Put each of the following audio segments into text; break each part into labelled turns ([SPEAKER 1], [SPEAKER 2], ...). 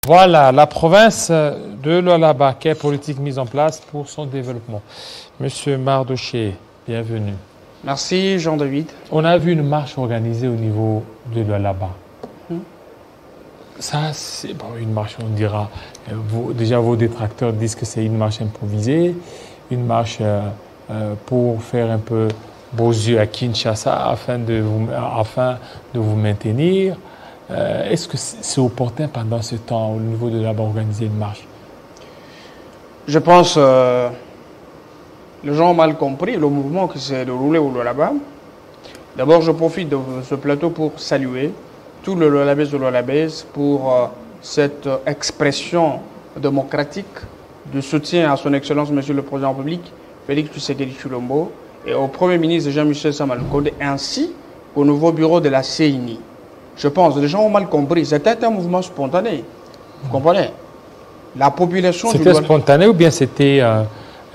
[SPEAKER 1] Voilà, la province de Lualaba, quelle politique mise en place pour son développement. Monsieur Mardoché, bienvenue.
[SPEAKER 2] Merci Jean-David.
[SPEAKER 1] On a vu une marche organisée au niveau de Lualaba. Ça, c'est bon, une marche, on dira. Déjà, vos détracteurs disent que c'est une marche improvisée, une marche pour faire un peu beaux yeux à Kinshasa afin de vous maintenir. Est-ce que c'est opportun pendant ce temps, au niveau de là-bas, organiser une marche?
[SPEAKER 2] Je pense les gens ont mal compris le mouvement qui s'est déroulé au Lualaba. D'abord, je profite de ce plateau pour saluer tout le Lualabès de Lualabès pour cette expression démocratique de soutien à son Excellence, Monsieur le Président de la République, Félix Tshisekedi Tshilombo, et au Premier ministre Jean-Michel Sama Lukonde, ainsi qu'au nouveau bureau de la CENI. Je pense que les gens ont mal compris. C'était un mouvement spontané. Vous comprenez? La population...
[SPEAKER 1] C'était spontané ou bien c'était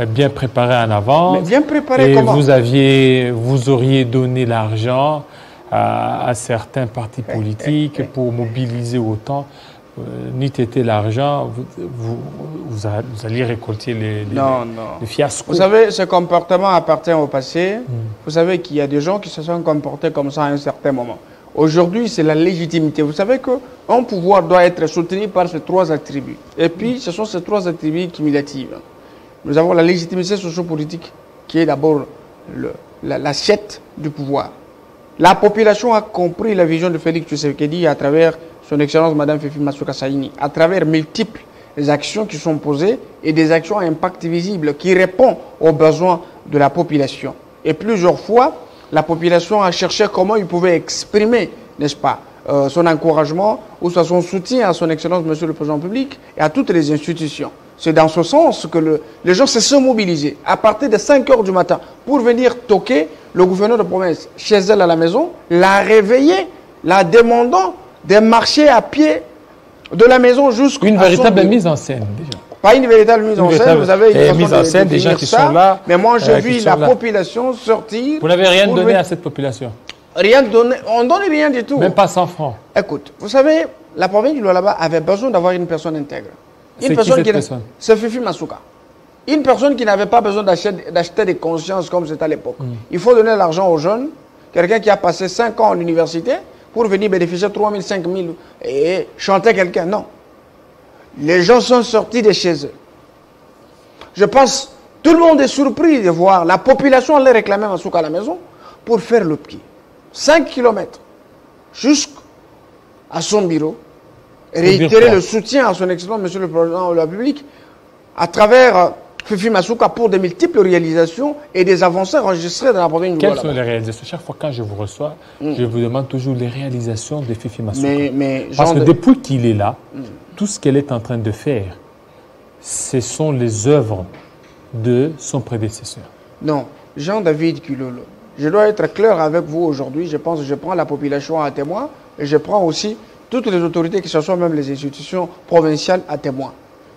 [SPEAKER 1] bien préparé en avant?
[SPEAKER 2] Mais bien préparé
[SPEAKER 1] et
[SPEAKER 2] comment?
[SPEAKER 1] Vous auriez donné l'argent à certains partis politiques pour mobiliser autant. N'eût été l'argent, vous alliez récolter les fiascos.
[SPEAKER 2] Vous savez, ce comportement appartient au passé. Vous savez qu'il y a des gens qui se sont comportés comme ça à un certain moment. Aujourd'hui, c'est la légitimité. Vous savez qu'un pouvoir doit être soutenu par ces trois attributs. Et puis, ce sont ces trois attributs cumulatifs. Nous avons la légitimité sociopolitique, qui est d'abord l'assiette du pouvoir. La population a compris la vision de Félix Tshisekedi à travers son Excellence Madame Fifi Masuka Saini, à travers multiples actions qui sont posées et des actions à impact visible qui répondent aux besoins de la population. Et plusieurs fois, la population a cherché comment il pouvait exprimer, n'est-ce pas, son encouragement ou son soutien à son Excellence Monsieur le Président public et à toutes les institutions. C'est dans ce sens que les gens se sont mobilisés à partir de 5 heures du matin pour venir toquer le gouverneur de province chez elle à la maison, la réveiller, la demandant de marcher à pied de la maison jusqu'à
[SPEAKER 1] une véritable mise en scène déjà.
[SPEAKER 2] Pas une véritable mise en scène, vous avez une
[SPEAKER 1] mise en scène des gens qui sont là.
[SPEAKER 2] Mais moi, je vis la population sortir.
[SPEAKER 1] Vous n'avez rien donné à cette population?
[SPEAKER 2] Rien donné, on ne donne rien du tout.
[SPEAKER 1] Même pas 100 francs.
[SPEAKER 2] Écoute, vous savez, la province du Lualaba avait besoin d'avoir une personne intègre.
[SPEAKER 1] C'est qui cette personne?
[SPEAKER 2] C'est Fifi Masuka. Une personne qui n'avait pas besoin d'acheter des consciences comme c'était à l'époque. Il faut donner l'argent aux jeunes. Quelqu'un qui a passé 5 ans à l'université pour venir bénéficier de 3 000, 5 000 et chanter quelqu'un. Non. Les gens sont sortis de chez eux. Je pense, tout le monde est surpris de voir la population aller réclamer Masuka à la maison pour faire le pied. 5 km jusqu'à son bureau, réitérer le soutien à son Excellence, Monsieur le Président de la République, à travers Fifi Masuka pour de multiples réalisations et des avancées enregistrées dans la province du Lualaba.
[SPEAKER 1] Quelles sont les réalisations? Chaque fois quand je vous reçois, je vous demande toujours les réalisations de Fifi Masuka.
[SPEAKER 2] Parce
[SPEAKER 1] que depuis qu'il est là, tout ce qu'elle est en train de faire, ce sont les œuvres de son prédécesseur.
[SPEAKER 2] Non, Jean-David Kilolo, je dois être clair avec vous aujourd'hui. Je pense que je prends la population à témoin et je prends aussi toutes les autorités, que ce soit même les institutions provinciales, à témoin.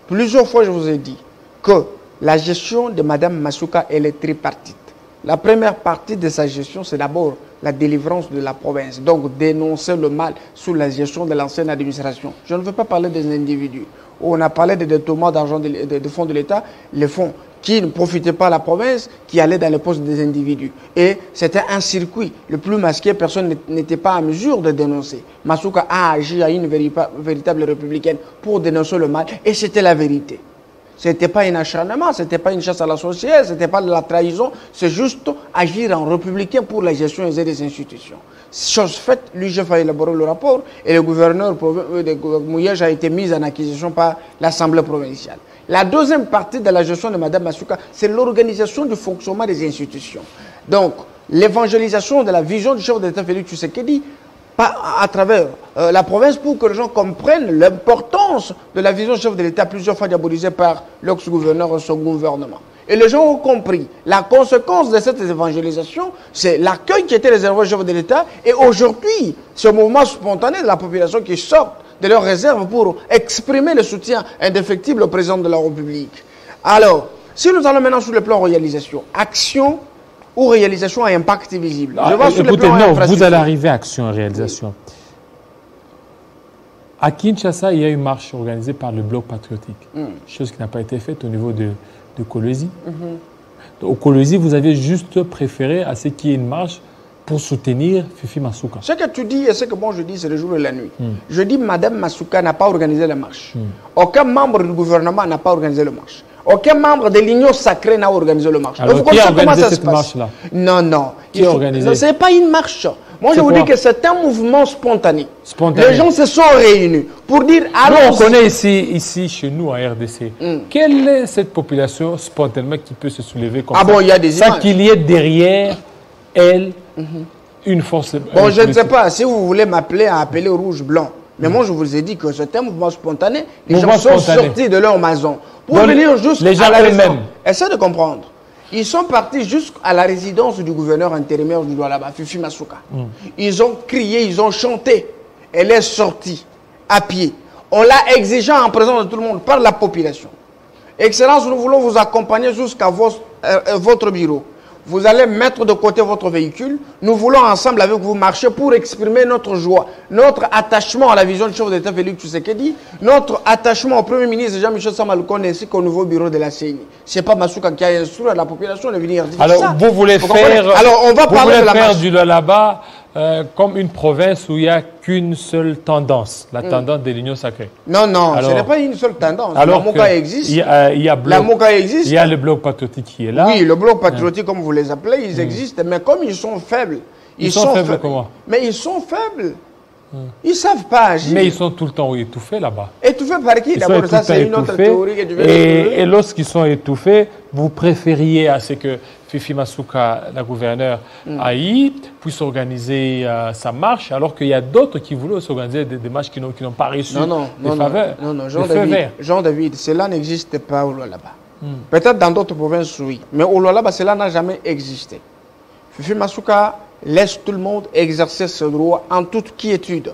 [SPEAKER 2] Plusieurs fois, je vous ai dit que la gestion de Mme Masuka, elle est tripartite. La première partie de sa gestion, c'est d'abord la délivrance de la province. Donc, dénoncer le mal sous la gestion de l'ancienne administration. Je ne veux pas parler des individus. On a parlé des détournements d'argent de fonds de l'État, les fonds qui ne profitaient pas à la province, qui allaient dans les postes des individus. Et c'était un circuit le plus masqué, personne n'était pas en mesure de dénoncer. Masuka a agi à une véritable républicaine pour dénoncer le mal, et c'était la vérité. Ce n'était pas un acharnement, ce n'était pas une chasse à la sorcière, ce n'était pas de la trahison, c'est juste agir en républicain pour la gestion des institutions. Chose faite, l'UGF a élaboré le rapport et le gouverneur de Mouyej a été mis en acquisition par l'Assemblée provinciale. La deuxième partie de la gestion de Mme Masuka, c'est l'organisation du fonctionnement des institutions. Donc, l'évangélisation de la vision du chef d'État Félix Tshisekedi à travers la province pour que les gens comprennent l'importance de la vision du chef de l'État plusieurs fois diabolisée par l'ex-gouverneur et son gouvernement. Et les gens ont compris. La conséquence de cette évangélisation, c'est l'accueil qui était réservé au chef de l'État. Et aujourd'hui, ce mouvement spontané de la population qui sort de leurs réserves pour exprimer le soutien indéfectible au président de la République. Alors, si nous allons maintenant sur le plan réalisation, action ou réalisation à impact visible.
[SPEAKER 1] Écoutez, non, vous allez arriver à action et réalisation. À Kinshasa, il y a une marche organisée par le Bloc patriotique, chose qui n'a pas été faite au niveau de Kolwezi. Au Kolwezi, vous avez juste préféré à ce qu'il y ait une marche pour soutenir Fifi Masuka.
[SPEAKER 2] Ce que tu dis et ce que moi je dis, c'est le jour et la nuit. Je dis Madame Masuka n'a pas organisé la marche. Aucun membre du gouvernement n'a pas organisé la marche. Aucun membre de l'Union sacrée n'a organisé la marche.
[SPEAKER 1] Alors, qui a organisé cette marche-là?
[SPEAKER 2] Non, non.
[SPEAKER 1] Qui a organisé?
[SPEAKER 2] Ce n'est pas une marche. Moi, je vous dis que c'est un mouvement spontané. Les gens se sont réunis pour dire...
[SPEAKER 1] Alors, on connaît ici, chez nous, en RDC, quelle est cette population spontanément qui peut se soulever comme ça?
[SPEAKER 2] Bon, il y a des images.
[SPEAKER 1] Sans qu'il y ait derrière elle une force...
[SPEAKER 2] Bon, je ne sais pas. Si vous voulez m'appeler à appeler rouge-blanc. Mais moi, je vous ai dit que c'était un mouvement spontané. Les gens sont sortis de leur maison pour venir juste à la résidence. Essayez de comprendre. Ils sont partis jusqu'à la résidence du gouverneur intérimaire du Doualaba, Fifi Masuka. Ils ont crié, ils ont chanté. Elle est sortie à pied. On l'a exigé en présence de tout le monde par la population. Excellence, nous voulons vous accompagner jusqu'à votre bureau. Vous allez mettre de côté votre véhicule. Nous voulons ensemble avec vous marcher pour exprimer notre joie, notre attachement à la vision du chef d'État Félix Tshisekedi, notre attachement au Premier ministre Jean-Michel Samaloukonde ainsi qu'au nouveau bureau de la CENI. Ce n'est pas Masuka qui a instruit la population de venir dire
[SPEAKER 1] alors,
[SPEAKER 2] ça.
[SPEAKER 1] Vous voulez faire,
[SPEAKER 2] alors, on va parler de la marche.
[SPEAKER 1] Du Lualaba comme une province où il n'y a qu'une seule tendance, la tendance de l'Union sacrée.
[SPEAKER 2] Non, non, alors, ce n'est pas une seule tendance.
[SPEAKER 1] Alors
[SPEAKER 2] la MOCA existe.
[SPEAKER 1] Il y a
[SPEAKER 2] la MOCA existe.
[SPEAKER 1] Il y a le bloc patriotique qui est là.
[SPEAKER 2] Oui, le bloc patriotique, comme vous les appelez, ils existent. Mais comme ils sont faibles.
[SPEAKER 1] Ils sont faibles comment?
[SPEAKER 2] Mais ils sont faibles. Ils ne savent pas agir.
[SPEAKER 1] Mais ils sont tout le temps étouffés là-bas.
[SPEAKER 2] Étouffés par qui? D'abord, ça c'est une autre théorie que tu veux
[SPEAKER 1] et lorsqu'ils sont étouffés, vous préfériez à ce que Fifi Masuka, la gouverneure Haï, puisse organiser sa marche, alors qu'il y a d'autres qui voulaient s'organiser des marches qui n'ont pas reçu des faveurs.
[SPEAKER 2] Non, Jean-David, cela n'existe pas au Lualaba. Peut-être dans d'autres provinces, oui. Mais au Lualaba, cela n'a jamais existé. Fifi Masuka laisse tout le monde exercer ce droit en toute quiétude.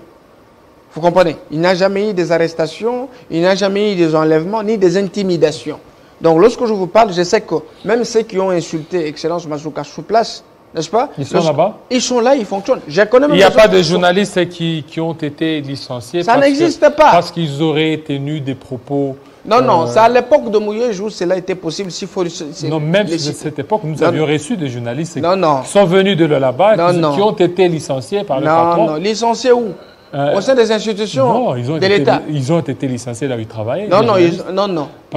[SPEAKER 2] Vous comprenez? Il n'a jamais eu des arrestations, il n'a jamais eu des enlèvements, ni des intimidations. Donc, lorsque je vous parle, je sais que même ceux qui ont insulté Excellence Masuka sur place, n'est-ce pas?
[SPEAKER 1] Ils sont là-bas?
[SPEAKER 2] Ils sont là, ils fonctionnent. Il
[SPEAKER 1] n'y a pas de journalistes qui ont été licenciés.
[SPEAKER 2] Ça n'existe pas.
[SPEAKER 1] Parce qu'ils auraient tenu des propos...
[SPEAKER 2] Non, non, c'est à l'époque de Mouyej où cela était possible.
[SPEAKER 1] Non, même à cette époque, nous avions reçu des journalistes qui sont venus de là-bas, qui ont été licenciés par le patron.
[SPEAKER 2] Non, licenciés où? Au sein des institutions de l'État.
[SPEAKER 1] Ils ont été licenciés là où ils travaillaient.
[SPEAKER 2] Non,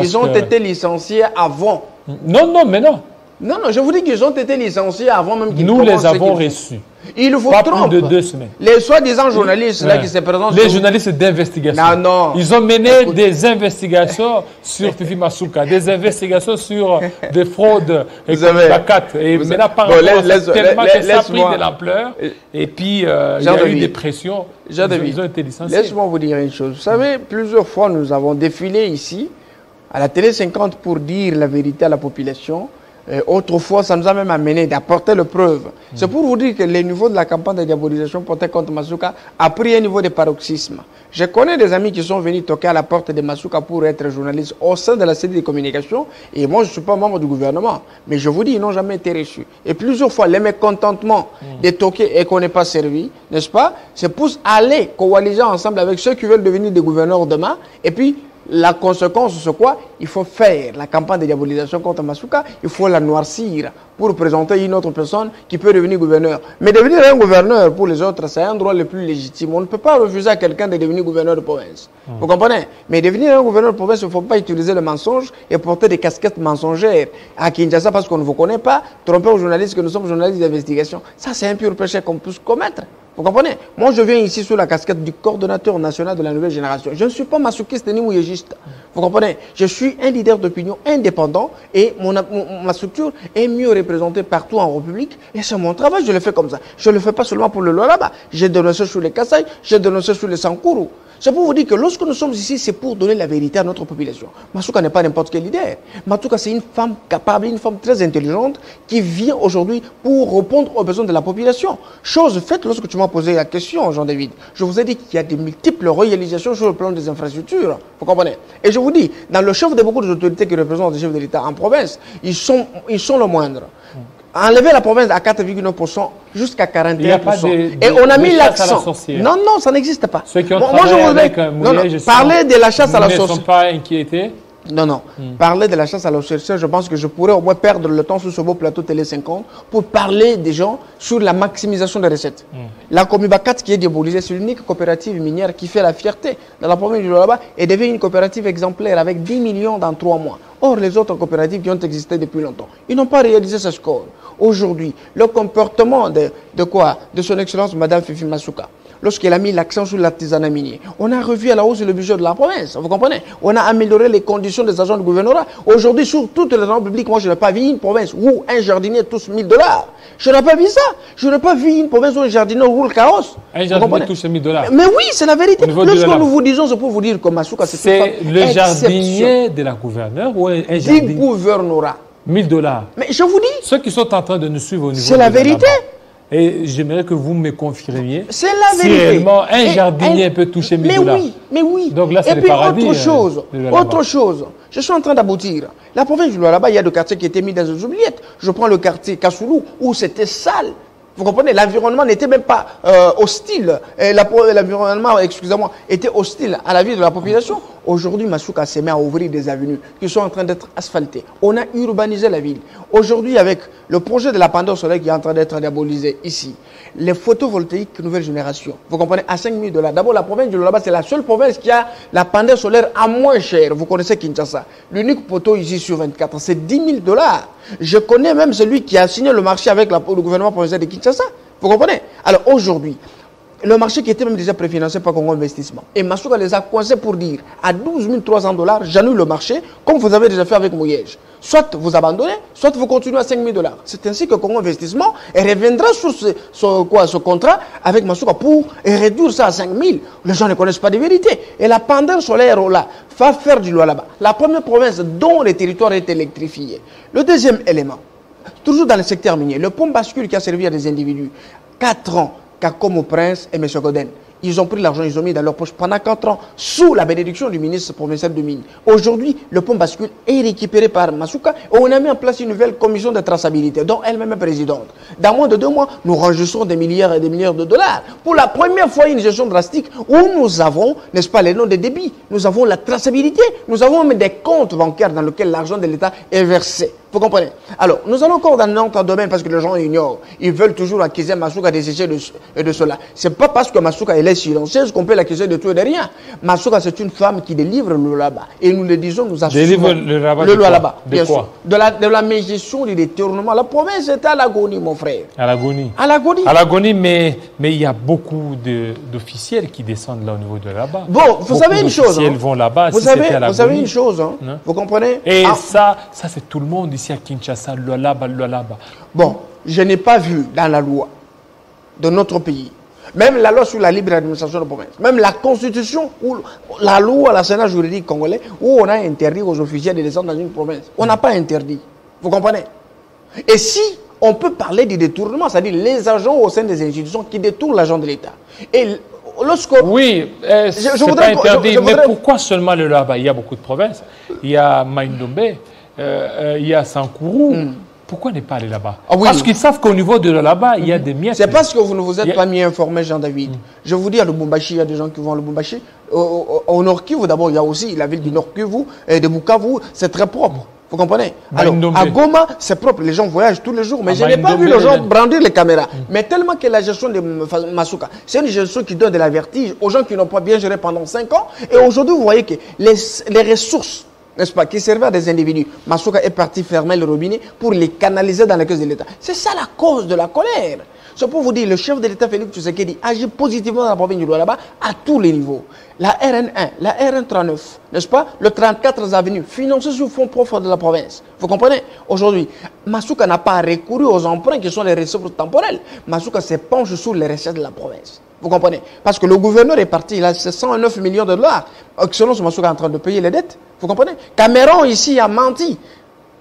[SPEAKER 2] ils ont été licenciés avant.
[SPEAKER 1] Non, mais non.
[SPEAKER 2] Non, je vous dis qu'ils ont été licenciés avant même qu'ils
[SPEAKER 1] Nous les avons reçus.
[SPEAKER 2] Il vous
[SPEAKER 1] trompe. Plus de 2 semaines.
[SPEAKER 2] Les soi-disant journalistes là qui se présentent.
[SPEAKER 1] Les journalistes d'investigation.
[SPEAKER 2] Non.
[SPEAKER 1] Ils ont mené des investigations sur Fifi Masuka, des investigations sur des fraudes et Et maintenant, par rapport à ça, tellement que ça a pris de l'ampleur. Et puis, il y a eu des pressions. Ils ont été licenciés.
[SPEAKER 2] Laisse-moi vous dire une chose. Vous savez, plusieurs fois, nous avons défilé ici, à la Télé 50, pour dire la vérité à la population. Autrefois, ça nous a même amené d'apporter les preuves. C'est pour vous dire que le niveau de la campagne de diabolisation portée contre Masuka a pris un niveau de paroxysme. Je connais des amis qui sont venus toquer à la porte de Masuka pour être journalistes au sein de la cellule de communication. Et moi, je ne suis pas membre du gouvernement. Mais je vous dis, ils n'ont jamais été reçus. Et plusieurs fois, les mécontentements de toquer et qu'on n'ait pas servi, n'est-ce pas? C'est pour aller coaliser ensemble avec ceux qui veulent devenir des gouverneurs demain. Et puis, la conséquence, c'est quoi? Il faut faire la campagne de diabolisation contre Masuka, il faut la noircir pour présenter une autre personne qui peut devenir gouverneur. Mais devenir un gouverneur, pour les autres, c'est un droit le plus légitime. On ne peut pas refuser à quelqu'un de devenir gouverneur de province. Vous comprenez? Mais devenir un gouverneur de province, il ne faut pas utiliser le mensonge et porter des casquettes mensongères à Kinshasa parce qu'on ne vous connaît pas, tromper aux journalistes que nous sommes journalistes d'investigation. Ça, c'est un pur péché qu'on peut commettre. Vous comprenez? Moi, je viens ici sous la casquette du coordonnateur national de la nouvelle génération. Je ne suis pas masochiste ni mouyégiste. Vous comprenez? Je suis un leader d'opinion indépendant et ma structure est mieux représentée partout en République. Et c'est mon travail, je le fais comme ça. Je ne le fais pas seulement pour le Lualaba. J'ai dénoncé sur les Kasaï, j'ai dénoncé sur les Sankourou. C'est pour vous dire que lorsque nous sommes ici, c'est pour donner la vérité à notre population. Masuka n'est pas n'importe quel leader. Masuka, c'est une femme capable, une femme très intelligente qui vient aujourd'hui pour répondre aux besoins de la population. Chose faite lorsque tu m'as posé la question, Jean-David. Je vous ai dit qu'il y a de multiples réalisations sur le plan des infrastructures. Vous comprenez? Et je vous dis, dans le chef de beaucoup des autorités qui représentent les chefs de l'État en province, ils sont le moindre. enlever la province à 4,9% jusqu'à 41%.
[SPEAKER 1] Il y a pas
[SPEAKER 2] Et on a mis l'accent. Non, non, ça n'existe pas.
[SPEAKER 1] Ceux qui ont travaillé avec Moulay,
[SPEAKER 2] parler de la chasse à la
[SPEAKER 1] sorcière. Ne sont pas inquiétés?
[SPEAKER 2] Non, non. Parler de la chasse à la sorcière, je pense que je pourrais au moins perdre le temps sur ce beau plateau Télé 50 pour parler des gens sur la maximisation des recettes. La Comibacat qui est diabolisée, c'est l'unique coopérative minière qui fait la fierté dans la province du Lualaba et devient une coopérative exemplaire avec 10 millions dans 3 mois. Or, les autres coopératives qui ont existé depuis longtemps, ils n'ont pas réalisé ce score. Aujourd'hui, le comportement de son Excellence Madame Fifi Masuka, lorsqu'elle a mis l'accent sur l'artisanat minier, on a revu à la hausse le budget de la province, vous comprenez? On a amélioré les conditions des agents de gouvernorat. Aujourd'hui, sur toutes les rampes publiques, moi je n'ai pas vu une province où un jardinier touche 1 000 $. Je n'ai pas vu ça. Je n'ai pas vu une province où un jardinier roule carrosse.
[SPEAKER 1] Un jardinier touche 1 000 $.
[SPEAKER 2] Mais oui, c'est la vérité. Lorsque nous vous disons, c'est pour vous dire que Masuka,
[SPEAKER 1] c'est le jardinier de la gouverneure ou un jardinier
[SPEAKER 2] du gouvernorat.
[SPEAKER 1] 1 000 $.
[SPEAKER 2] Mais je vous dis.
[SPEAKER 1] Ceux qui sont en train de nous suivre au niveau.
[SPEAKER 2] C'est la vérité.
[SPEAKER 1] Et j'aimerais que vous me confirmiez.
[SPEAKER 2] C'est la vérité.
[SPEAKER 1] Si réellement un jardinier peut toucher 1 000 $.
[SPEAKER 2] Mais oui, mais oui.
[SPEAKER 1] Donc là, c'est le paradis.
[SPEAKER 2] Autre chose. Je suis en train d'aboutir. La province du Lualaba, il y a des quartiers qui étaient mis dans les oubliettes. Je prends le quartier Kassoulou, où c'était sale. Vous comprenez, l'environnement n'était même pas hostile. L'environnement, excusez-moi, était hostile à la vie de la population. Aujourd'hui, Masuka s'est mis à ouvrir des avenues qui sont en train d'être asphaltées. On a urbanisé la ville. Aujourd'hui, avec le projet de la pendule solaire qui est en train d'être diabolisé ici, les photovoltaïques nouvelle génération, vous comprenez, à 5 000 $. D'abord, la province du Lualaba, c'est la seule province qui a la pendule solaire à moins cher. Vous connaissez Kinshasa. L'unique poteau ici sur 24, c'est 10 000 $. Je connais même celui qui a signé le marché avec le gouvernement provincial de Kinshasa. Vous comprenez? Alors aujourd'hui, le marché qui était même déjà préfinancé par Congo Investissement. Et Masuka les a coincés pour dire à 12 300 $, j'annule le marché, comme vous avez déjà fait avec Mouyej. Soit vous abandonnez, soit vous continuez à 5 000 $. C'est ainsi que Congo Investissement reviendra sur ce contrat avec Masuka pour réduire ça à 5 000. Les gens ne connaissent pas de vérité. Et la pendule solaire là va faire du Lualaba la première province dont le territoire est électrifié. Le deuxième élément, toujours dans le secteur minier, le pont bascule qui a servi à des individus. 4 ans, Kakomo Prince et M. Goden. Ils ont pris l'argent, ils ont mis dans leur poche pendant 4 ans sous la bénédiction du ministre provincial de Mines. Aujourd'hui, le pont bascule est récupéré par Masuka et on a mis en place une nouvelle commission de traçabilité dont elle-même est présidente. Dans moins de 2 mois, nous enregistrons des milliards et des milliards de dollars. Pour la première fois, une gestion drastique où nous avons, n'est-ce pas, les noms des débits, nous avons la traçabilité, nous avons même des comptes bancaires dans lesquels l'argent de l'État est versé. Vous comprenez? Alors, nous allons encore dans notre domaine parce que les gens ignorent. Ils veulent toujours accuser Masuka de ceci et de cela. Ce n'est pas parce que Masuka est silencieuse qu'on peut l'accuser de tout et de rien. Masuka, c'est une femme qui délivre le Lualaba. Et nous le disons, nous assumons.
[SPEAKER 1] Délivre le Lualaba.
[SPEAKER 2] De quoi? De la mégestion, du détournement. La province est à l'agonie, mon frère.
[SPEAKER 1] À l'agonie.
[SPEAKER 2] À l'agonie.
[SPEAKER 1] À l'agonie, mais il y a beaucoup d'officiels qui descendent là au niveau de là-bas.
[SPEAKER 2] Bon, vous savez une chose.
[SPEAKER 1] Ils vont là-bas.
[SPEAKER 2] Vous savez une chose. Hein? Vous comprenez?
[SPEAKER 1] Et ça c'est tout le monde ici à Kinshasa, Lualaba.
[SPEAKER 2] Bon, je n'ai pas vu dans la loi de notre pays, même la loi sur la libre administration de la province, même la constitution ou la loi, la Sénat juridique congolais, où on a interdit aux officiels de descendre dans une province. On n'a pas interdit. Vous comprenez? Et si on peut parler de détournement, c'est-à-dire les agents au sein des institutions qui détournent l'argent de l'État. Et
[SPEAKER 1] oui, je voudrais pas interdit, mais pourquoi seulement le Lualaba? Il y a beaucoup de provinces. Il y a Maïndombe. Il y a Sankourou. Pourquoi ne pas aller là-bas? Parce qu'ils savent qu'au niveau de là-bas, il y a des miettes.
[SPEAKER 2] C'est parce que vous ne vous êtes pas mieux informé, Jean-David. Je vous dis, à Lubumbashi, il y a des gens qui vont à Lubumbashi. Au Nord Kivu, d'abord, il y a aussi la ville du Nord Kivu et de Bukavu. C'est très propre. Vous comprenez? Alors, à Goma, c'est propre. Les gens voyagent tous les jours. Mais je n'ai pas vu les gens brandir les caméras. Mais tellement que la gestion de Masuka, c'est une gestion qui donne de la vertige aux gens qui n'ont pas bien géré pendant 5 ans. Et aujourd'hui, vous voyez que les ressources, n'est-ce pas, qui servaient à des individus. Masuka est parti fermer le robinet pour les canaliser dans la caisse de l'État. C'est ça la cause de la colère. C'est pour vous dire, le chef de l'État, Félix Tshisekedi, agit positivement dans la province du Lualaba à tous les niveaux. La RN1, la RN39, n'est-ce pas, le 34 avenue, financé sur fonds propres de la province. Vous comprenez? Aujourd'hui, Masuka n'a pas recouru aux emprunts qui sont les ressources temporelles. Masuka se penche sur les recettes de la province. Vous comprenez? Parce que le gouverneur est parti, il a 109 millions de $. Selon ce Masuka est en train de payer les dettes. Vous comprenez? Cameron ici a menti.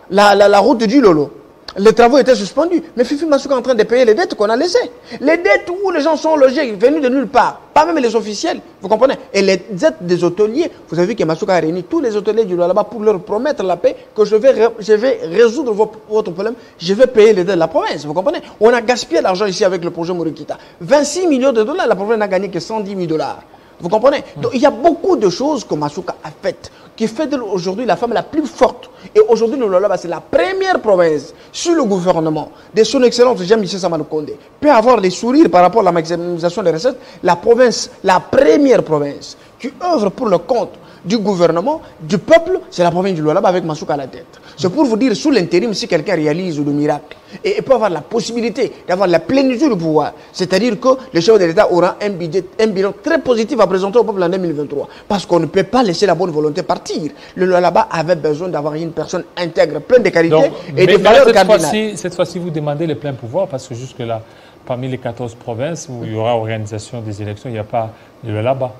[SPEAKER 2] La route du Lolo. Les travaux étaient suspendus. Mais Fifi Masuka est en train de payer les dettes qu'on a laissées. Les dettes où les gens sont logés, venus de nulle part. Pas même les officiels, vous comprenez? Et les dettes des hôteliers, vous avez vu que Masuka a réuni tous les hôteliers du Lualaba pour leur promettre la paix, que je vais résoudre votre problème, je vais payer les dettes de la province, vous comprenez? On a gaspillé l'argent ici avec le projet Morikita. 26 millions de dollars, la province n'a gagné que 110 000 dollars. Vous comprenez? Donc il y a beaucoup de choses que Masuka a faites, qui fait aujourd'hui la femme la plus forte. Et aujourd'hui, le Lualaba, c'est la première province sur le gouvernement de son excellence Jean-Michel Sama Lukonde peut avoir les sourires par rapport à la maximisation des recettes. La province, la première province qui œuvre pour le compte du gouvernement, du peuple, c'est la province du Lualaba avec Masuka à la tête. C'est pour vous dire, sous l'intérim, si quelqu'un réalise le miracle et peut avoir la possibilité d'avoir la plénitude du pouvoir, c'est-à-dire que le chef de l'État aura un bilan très positif à présenter au peuple en 2023. Parce qu'on ne peut pas laisser la bonne volonté partir. Le Lualaba avait besoin d'avoir une personne intègre, pleine de qualités. Donc, et de valeurs cardinales.
[SPEAKER 1] Cette fois-ci, vous demandez le plein pouvoir parce que jusque-là, parmi les 14 provinces où il y aura organisation des élections, il n'y a pas de Lualaba.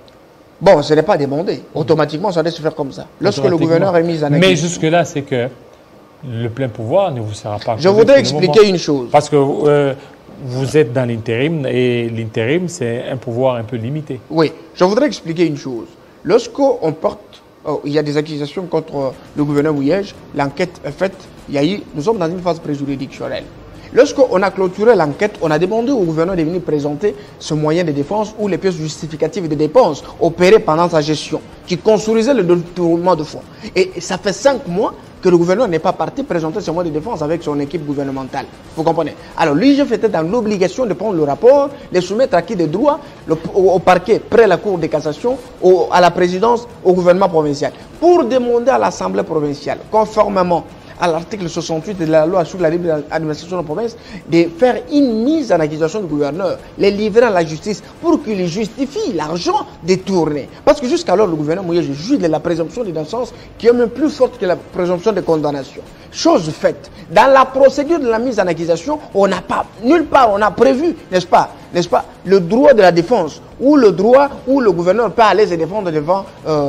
[SPEAKER 2] Bon, ce n'est pas demandé. Automatiquement, ça doit se faire comme ça. Lorsque le gouverneur est mis en
[SPEAKER 1] Mais jusque-là, c'est que le plein pouvoir ne vous sera pas.
[SPEAKER 2] Je voudrais expliquer une chose.
[SPEAKER 1] Parce que vous êtes dans l'intérim et l'intérim, c'est un pouvoir un peu limité.
[SPEAKER 2] Oui, je voudrais expliquer une chose. Lorsqu'on porte, il y a des accusations contre le gouverneur Mouyej, l'enquête est faite, nous sommes dans une phase préjuridictionnelle. Lorsqu'on a clôturé l'enquête, on a demandé au gouverneur de venir présenter ce moyen de défense ou les pièces justificatives de dépenses opérées pendant sa gestion, qui construisaient le détournement de fonds. Et ça fait 5 mois que le gouverneur n'est pas parti présenter ce moyen de défense avec son équipe gouvernementale. Vous comprenez? Alors lui, je était dans l'obligation de prendre le rapport, le soumettre à qui de droit, au parquet, près la Cour de cassation, à la présidence, au gouvernement provincial, pour demander à l'Assemblée provinciale, conformément à l'article 68 de la loi sur la libre administration de la province, de faire une mise en accusation du gouverneur, les livrer à la justice pour qu'il justifie l'argent détourné. Parce que jusqu'alors, le gouverneur Mouyej juge de la présomption d'innocence qui est même plus forte que la présomption de condamnation. Chose faite. Dans la procédure de la mise en accusation, on n'a pas, nulle part, on a prévu, n'est-ce pas, le droit de la défense, ou le droit où le gouverneur peut aller se défendre devant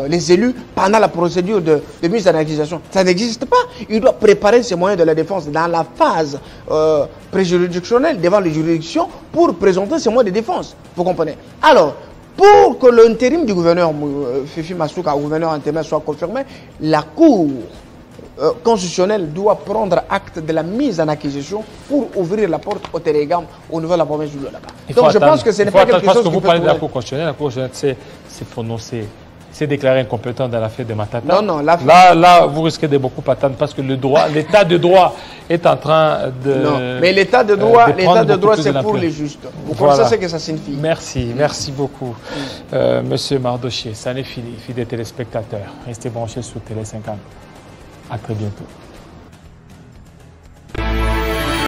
[SPEAKER 2] les élus pendant la procédure de mise en accusation. Ça n'existe pas. Il doit préparer ses moyens de la défense dans la phase préjuridictionnelle devant les juridictions pour présenter ses moyens de défense. Vous comprenez? Alors, pour que l'intérim du gouverneur Fifi Masuka, gouverneur intérimaire, soit confirmé, la Cour constitutionnelle doit prendre acte de la mise en accusation pour ouvrir la porte au télégame au niveau de la province du Lualaba. Donc je pense que ce n'est pas quelque chose
[SPEAKER 1] parce que vous parlez de la Cour constitutionnelle, la Cour constitutionnelle s'est prononcée, s'est déclarée incompétente dans l'affaire de Matata.
[SPEAKER 2] Non,
[SPEAKER 1] là, vous risquez de beaucoup attendre parce que l'état de droit est en train de...
[SPEAKER 2] Non, mais l'état de droit, c'est pour les justes. Vous comprenez ce que ça signifie?
[SPEAKER 1] Merci beaucoup. Monsieur Mardoché, ça n'est fini, fidèles téléspectateurs. Restez branchés sur Télé 50. À très bientôt.